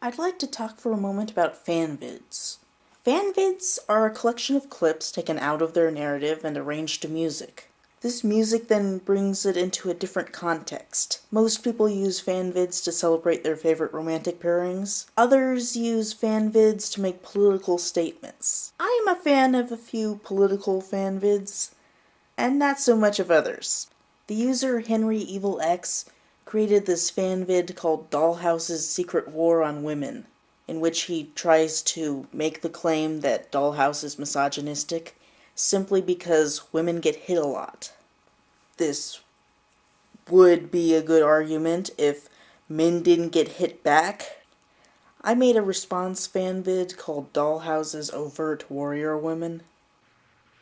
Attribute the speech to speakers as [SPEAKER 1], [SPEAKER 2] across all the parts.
[SPEAKER 1] I'd like to talk for a moment about fanvids. Fanvids are a collection of clips taken out of their narrative and arranged to music. This music then brings it into a different context. Most people use fanvids to celebrate their favorite romantic pairings. Others use fanvids to make political statements. I am a fan of a few political fanvids, and not so much of others. The user henryevilx created this fanvid called Dollhouse's Secret War on Women, in which he tries to make the claim that Dollhouse is misogynistic simply because women get hit a lot. This would be a good argument if men didn't get hit back. I made a response fanvid called Dollhouse's Overt Warrior Women.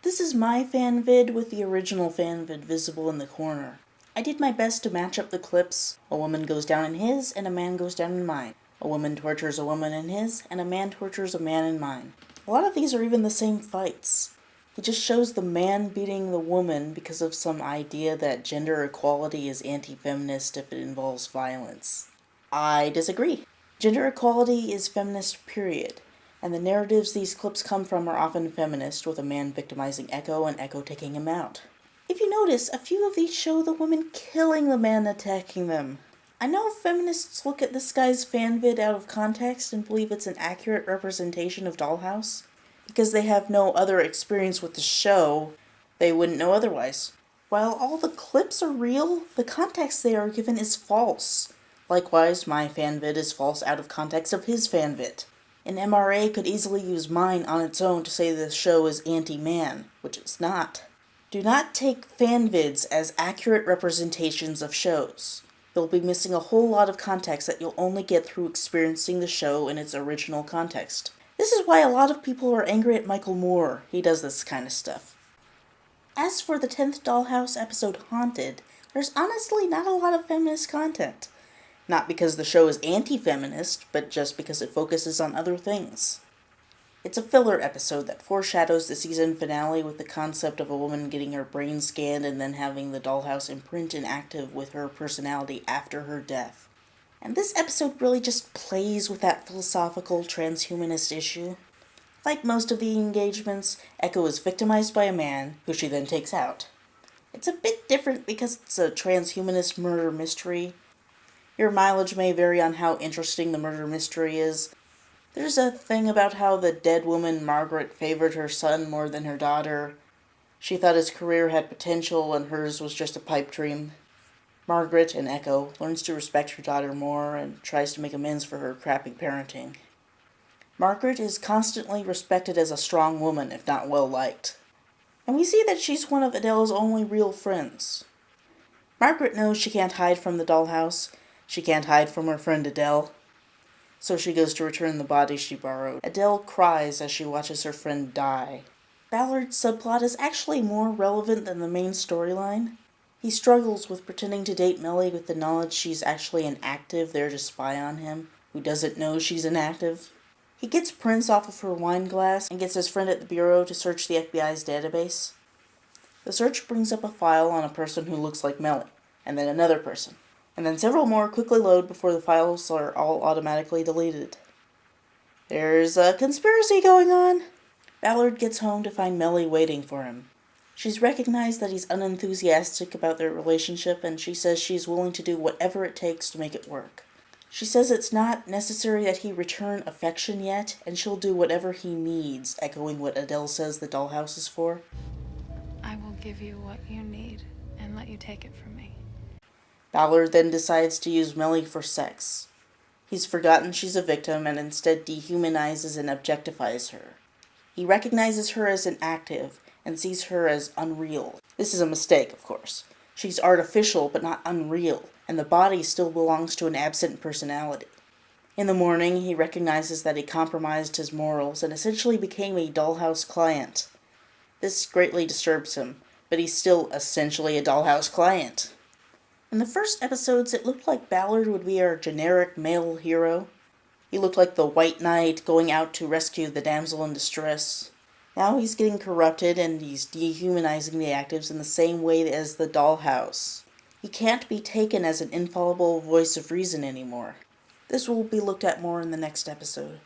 [SPEAKER 1] This is my fanvid with the original fanvid visible in the corner. I did my best to match up the clips. A woman goes down in his, and a man goes down in mine. A woman tortures a woman in his, and a man tortures a man in mine. A lot of these are even the same fights. It just shows the man beating the woman because of some idea that gender equality is anti-feminist if it involves violence. I disagree. Gender equality is feminist, period. And the narratives these clips come from are often feminist, with a man victimizing Echo and Echo taking him out. If you notice, a few of these show the woman killing the man attacking them. I know feminists look at this guy's fanvid out of context and believe it's an accurate representation of Dollhouse. Because they have no other experience with the show, they wouldn't know otherwise. While all the clips are real, the context they are given is false. Likewise, my fanvid is false out of context of his fanvid. An MRA could easily use mine on its own to say the show is anti-man, which it's not. Do not take fanvids as accurate representations of shows. You'll be missing a whole lot of context that you'll only get through experiencing the show in its original context. This is why a lot of people are angry at Michael Moore. He does this kind of stuff. As for the 10th Dollhouse episode Haunted, there's honestly not a lot of feminist content. Not because the show is anti-feminist, but just because it focuses on other things. It's a filler episode that foreshadows the season finale with the concept of a woman getting her brain scanned and then having the Dollhouse imprint inactive with her personality after her death. And this episode really just plays with that philosophical transhumanist issue. Like most of the engagements, Echo is victimized by a man, who she then takes out. It's a bit different because it's a transhumanist murder mystery. Your mileage may vary on how interesting the murder mystery is. There's a thing about how the dead woman, Margaret, favored her son more than her daughter. She thought his career had potential and hers was just a pipe dream. Margaret, in Echo, learns to respect her daughter more and tries to make amends for her crappy parenting. Margaret is constantly respected as a strong woman, if not well-liked. And we see that she's one of Adele's only real friends. Margaret knows she can't hide from the Dollhouse. She can't hide from her friend Adele. So she goes to return the body she borrowed. Adele cries as she watches her friend die. Ballard's subplot is actually more relevant than the main storyline. He struggles with pretending to date Melly with the knowledge she's actually inactive there to spy on him, who doesn't know she's inactive. He gets prints off of her wine glass and gets his friend at the bureau to search the FBI's database. The search brings up a file on a person who looks like Melly, and then another person. And then several more quickly load before the files are all automatically deleted. There's a conspiracy going on. Ballard gets home to find Melly waiting for him. She's recognized that he's unenthusiastic about their relationship, and she says she's willing to do whatever it takes to make it work. She says it's not necessary that he return affection yet, and she'll do whatever he needs, echoing what Adele says the Dollhouse is for.
[SPEAKER 2] I will give you what you need and let you take it from me.
[SPEAKER 1] Ballard then decides to use Melly for sex. He's forgotten she's a victim and instead dehumanizes and objectifies her. He recognizes her as inactive and sees her as unreal. This is a mistake, of course. She's artificial but not unreal, and the body still belongs to an absent personality. In the morning, he recognizes that he compromised his morals and essentially became a Dollhouse client. This greatly disturbs him, but he's still essentially a Dollhouse client. In the first episodes, it looked like Ballard would be our generic male hero. He looked like the white knight going out to rescue the damsel in distress. Now he's getting corrupted and he's dehumanizing the actives in the same way as the Dollhouse. He can't be taken as an infallible voice of reason anymore. This will be looked at more in the next episode.